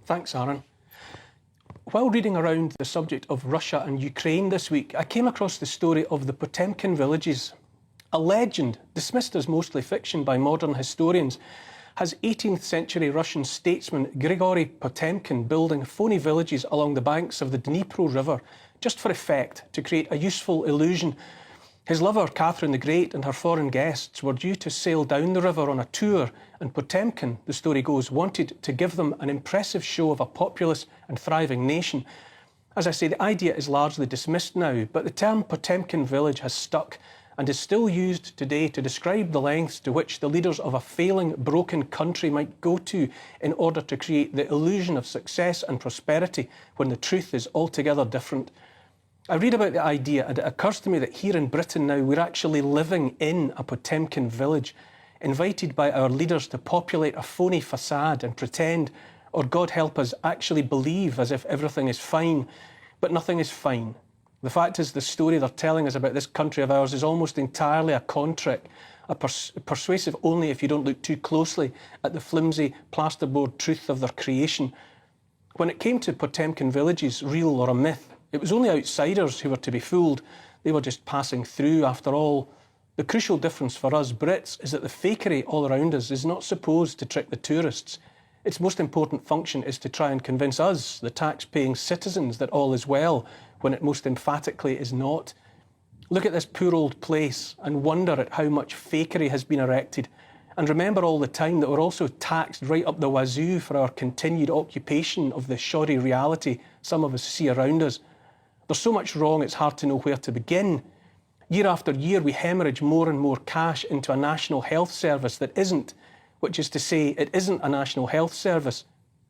Thanks, Aaron. While reading around the subject of Russia and Ukraine this week, I came across the story of the Potemkin Villages. A legend, dismissed as mostly fiction by modern historians, has 18th century Russian statesman Grigory Potemkin building phony villages along the banks of the Dnipro River just for effect, to create a useful illusion. His lover, Catherine the Great, and her foreign guests were due to sail down the river on a tour, and Potemkin, the story goes, wanted to give them an impressive show of a populous and thriving nation. As I say, the idea is largely dismissed now, but the term Potemkin Village has stuck and is still used today to describe the lengths to which the leaders of a failing, broken country might go to in order to create the illusion of success and prosperity when the truth is altogether different. I read about the idea and it occurs to me that here in Britain now we're actually living in a Potemkin village, invited by our leaders to populate a phony facade and pretend, or God help us, actually believe as if everything is fine. But nothing is fine. The fact is, the story they're telling us about this country of ours is almost entirely a con trick, persuasive only if you don't look too closely at the flimsy plasterboard truth of their creation. When it came to Potemkin villages, real or a myth, it was only outsiders who were to be fooled. They were just passing through after all. The crucial difference for us Brits is that the fakery all around us is not supposed to trick the tourists. Its most important function is to try and convince us, the tax-paying citizens, that all is well, when it most emphatically is not. Look at this poor old place and wonder at how much fakery has been erected. And remember all the time that we're also taxed right up the wazoo for our continued occupation of the shoddy reality some of us see around us. There's so much wrong it's hard to know where to begin. Year after year we hemorrhage more and more cash into a national health service that isn't, which is to say it isn't a national health service.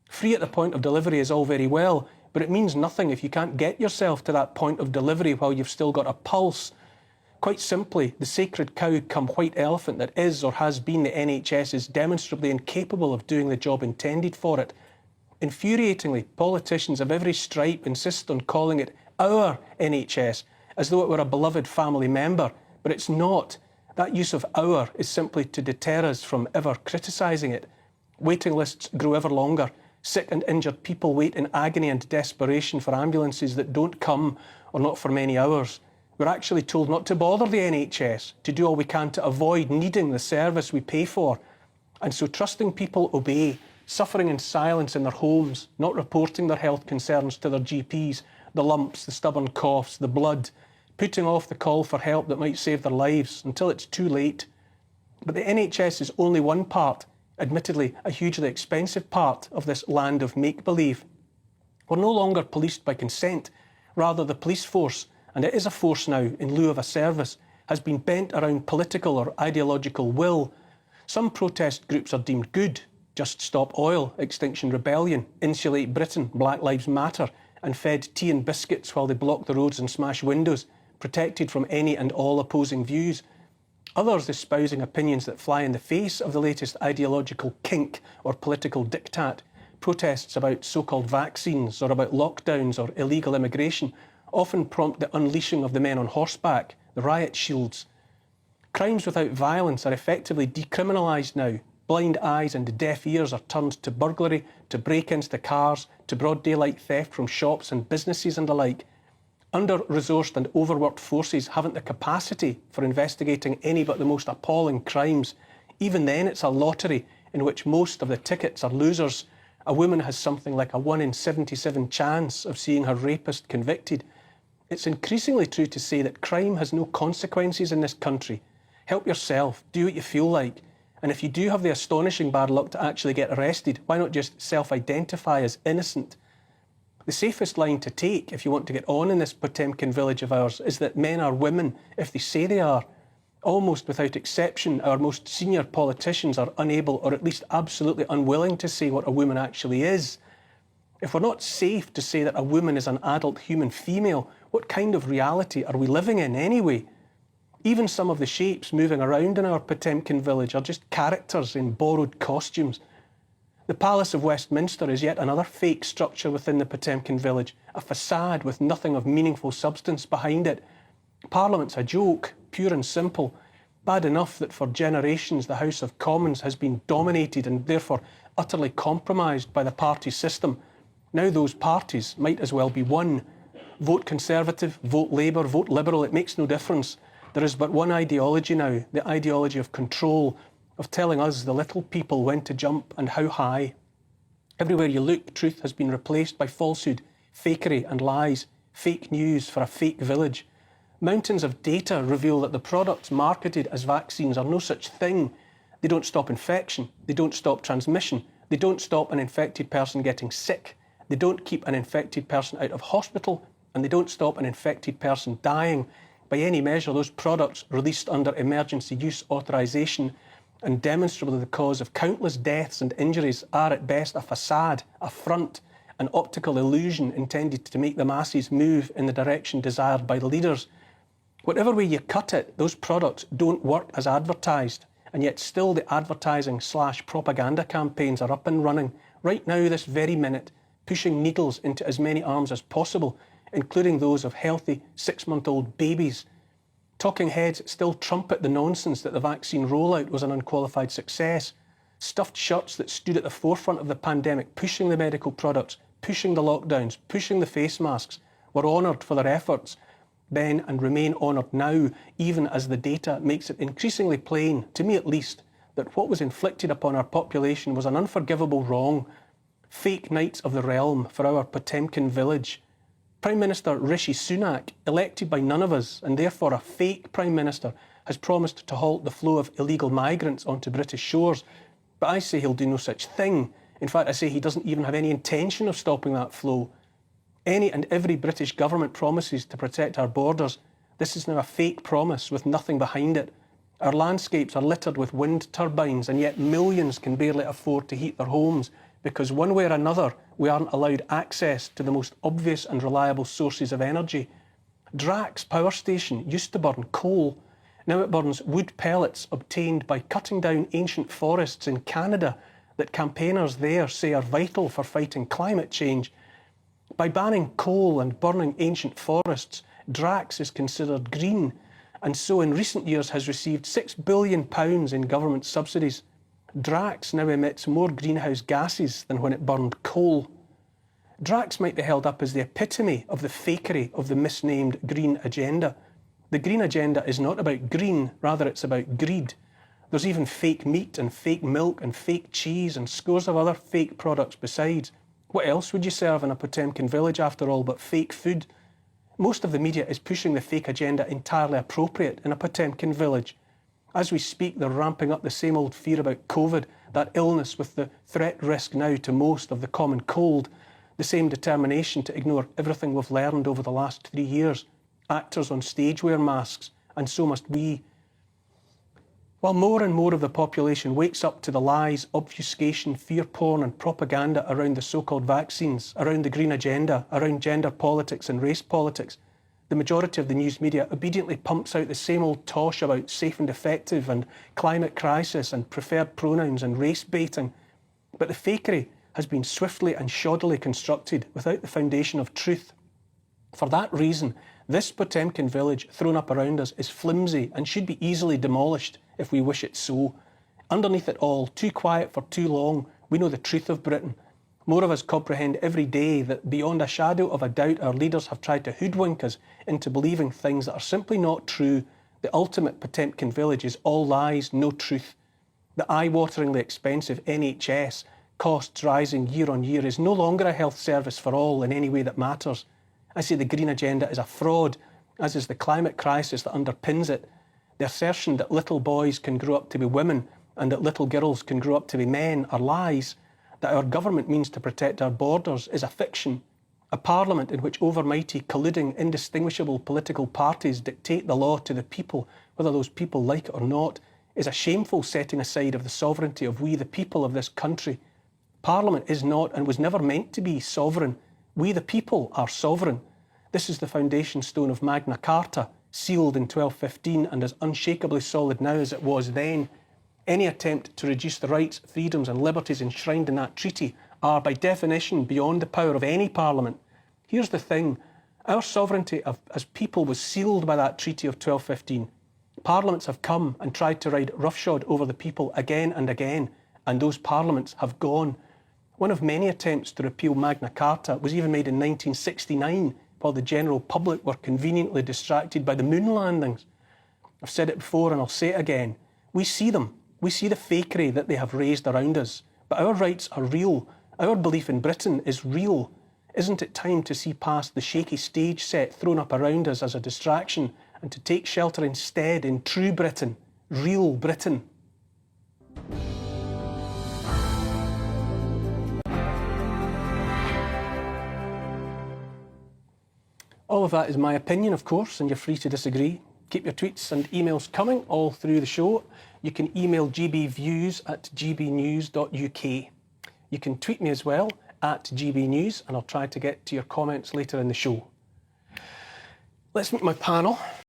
Free at the point of delivery is all very well, but it means nothing if you can't get yourself to that point of delivery while you've still got a pulse. Quite simply, the sacred cow cum white elephant that is or has been the NHS is demonstrably incapable of doing the job intended for it. Infuriatingly, politicians of every stripe insist on calling it our NHS, as though it were a beloved family member, but it's not. That use of our is simply to deter us from ever criticising it. Waiting lists grow ever longer. Sick and injured people wait in agony and desperation for ambulances that don't come, or not for many hours. We're actually told not to bother the NHS, to do all we can to avoid needing the service we pay for. And so trusting people obey, suffering in silence in their homes, not reporting their health concerns to their GPs, the lumps, the stubborn coughs, the blood, putting off the call for help that might save their lives until it's too late. But the NHS is only one part, admittedly a hugely expensive part, of this land of make-believe. We're no longer policed by consent. Rather, the police force, and it is a force now in lieu of a service, has been bent around political or ideological will. Some protest groups are deemed good: Just Stop Oil, Extinction Rebellion, Insulate Britain, Black Lives Matter, and fed tea and biscuits while they block the roads and smash windows, protected from any and all opposing views. Others espousing opinions that fly in the face of the latest ideological kink or political diktat. Protests about so-called vaccines or about lockdowns or illegal immigration often prompt the unleashing of the men on horseback, the riot shields. Crimes without violence are effectively decriminalised now. Blind eyes and deaf ears are turned to burglary, to break-ins to cars, to broad daylight theft from shops and businesses and the like. Under-resourced and overworked forces haven't the capacity for investigating any but the most appalling crimes. Even then, it's a lottery in which most of the tickets are losers. A woman has something like a 1 in 77 chance of seeing her rapist convicted. It's increasingly true to say that crime has no consequences in this country. Help yourself, do what you feel like. And if you do have the astonishing bad luck to actually get arrested, why not just self-identify as innocent? The safest line to take if you want to get on in this Potemkin village of ours is that men are women if they say they are. Almost without exception, our most senior politicians are unable, or at least absolutely unwilling, to say what a woman actually is. If we're not safe to say that a woman is an adult human female, what kind of reality are we living in anyway? Even some of the shapes moving around in our Potemkin village are just characters in borrowed costumes. The Palace of Westminster is yet another fake structure within the Potemkin village, a facade with nothing of meaningful substance behind it. Parliament's a joke, pure and simple. Bad enough that for generations the House of Commons has been dominated and therefore utterly compromised by the party system. Now those parties might as well be one. Vote Conservative, vote Labour, vote Liberal, it makes no difference. There is but one ideology now, the ideology of control, of telling us, the little people, when to jump and how high. Everywhere you look, truth has been replaced by falsehood, fakery and lies, fake news for a fake village. Mountains of data reveal that the products marketed as vaccines are no such thing. They don't stop infection, they don't stop transmission, they don't stop an infected person getting sick, they don't keep an infected person out of hospital, and they don't stop an infected person dying. By any measure, those products released under emergency use authorisation and demonstrably the cause of countless deaths and injuries are at best a facade, a front, an optical illusion intended to make the masses move in the direction desired by the leaders. Whatever way you cut it, those products don't work as advertised, and yet still the advertising/propaganda campaigns are up and running, right now this very minute, pushing needles into as many arms as possible, including those of healthy 6-month-old babies. Talking heads still trumpet the nonsense that the vaccine rollout was an unqualified success. Stuffed shirts that stood at the forefront of the pandemic, pushing the medical products, pushing the lockdowns, pushing the face masks, were honoured for their efforts then and remain honoured now, even as the data makes it increasingly plain, to me at least, that what was inflicted upon our population was an unforgivable wrong. Fake knights of the realm for our Potemkin Village. Prime Minister Rishi Sunak, elected by none of us and therefore a fake Prime Minister, has promised to halt the flow of illegal migrants onto British shores. But I say he'll do no such thing. In fact, I say he doesn't even have any intention of stopping that flow. Any and every British government promises to protect our borders. This is now a fake promise with nothing behind it. Our landscapes are littered with wind turbines, and yet millions can barely afford to heat their homes because one way or another we aren't allowed access to the most obvious and reliable sources of energy. Drax Power Station used to burn coal. Now it burns wood pellets obtained by cutting down ancient forests in Canada that campaigners there say are vital for fighting climate change. By banning coal and burning ancient forests, Drax is considered green, and so in recent years has received £6 billion in government subsidies. Drax now emits more greenhouse gases than when it burned coal. Drax might be held up as the epitome of the fakery of the misnamed green agenda. The green agenda is not about green, rather it's about greed. There's even fake meat and fake milk and fake cheese and scores of other fake products besides. What else would you serve in a Potemkin village after all but fake food? Most of the media is pushing the fake agenda entirely appropriate in a Potemkin village. As we speak, they're ramping up the same old fear about COVID, that illness with the threat risk now to most of the common cold, the same determination to ignore everything we've learned over the last 3 years. Actors on stage wear masks, and so must we. While more and more of the population wakes up to the lies, obfuscation, fear porn and propaganda around the so-called vaccines, around the green agenda, around gender politics and race politics, the majority of the news media obediently pumps out the same old tosh about safe and effective and climate crisis and preferred pronouns and race baiting. But the fakery has been swiftly and shoddily constructed without the foundation of truth. For that reason, this Potemkin village thrown up around us is flimsy and should be easily demolished if we wish it so. Underneath it all, too quiet for too long, we know the truth of Britain. More of us comprehend every day that beyond a shadow of a doubt our leaders have tried to hoodwink us into believing things that are simply not true. The ultimate Potemkin village is all lies, no truth. The eye-wateringly expensive NHS, costs rising year on year, is no longer a health service for all in any way that matters. I say the green agenda is a fraud, as is the climate crisis that underpins it. The assertion that little boys can grow up to be women and that little girls can grow up to be men are lies. That our government means to protect our borders is a fiction. A parliament in which overmighty, colluding, indistinguishable political parties dictate the law to the people, whether those people like it or not, is a shameful setting aside of the sovereignty of we the people of this country. Parliament is not and was never meant to be sovereign. We the people are sovereign. This is the foundation stone of Magna Carta, sealed in 1215 and as unshakably solid now as it was then. Any attempt to reduce the rights, freedoms and liberties enshrined in that treaty are by definition beyond the power of any parliament. Here's the thing, our sovereignty as people was sealed by that treaty of 1215. parliaments have come and tried to ride roughshod over the people again and again, and those parliaments have gone. One of many attempts to repeal Magna Carta was even made in 1969, while the general public were conveniently distracted by the moon landings. I've said it before and I'll say it again. We see them. We see the fakery that they have raised around us. But our rights are real. Our belief in Britain is real. Isn't it time to see past the shaky stage set thrown up around us as a distraction and to take shelter instead in true Britain, real Britain? All of that is my opinion, of course, and you're free to disagree. Keep your tweets and emails coming all through the show. You can email gbviews@gbnews.uk. You can tweet me as well @gbnews, and I'll try to get to your comments later in the show. Let's meet my panel.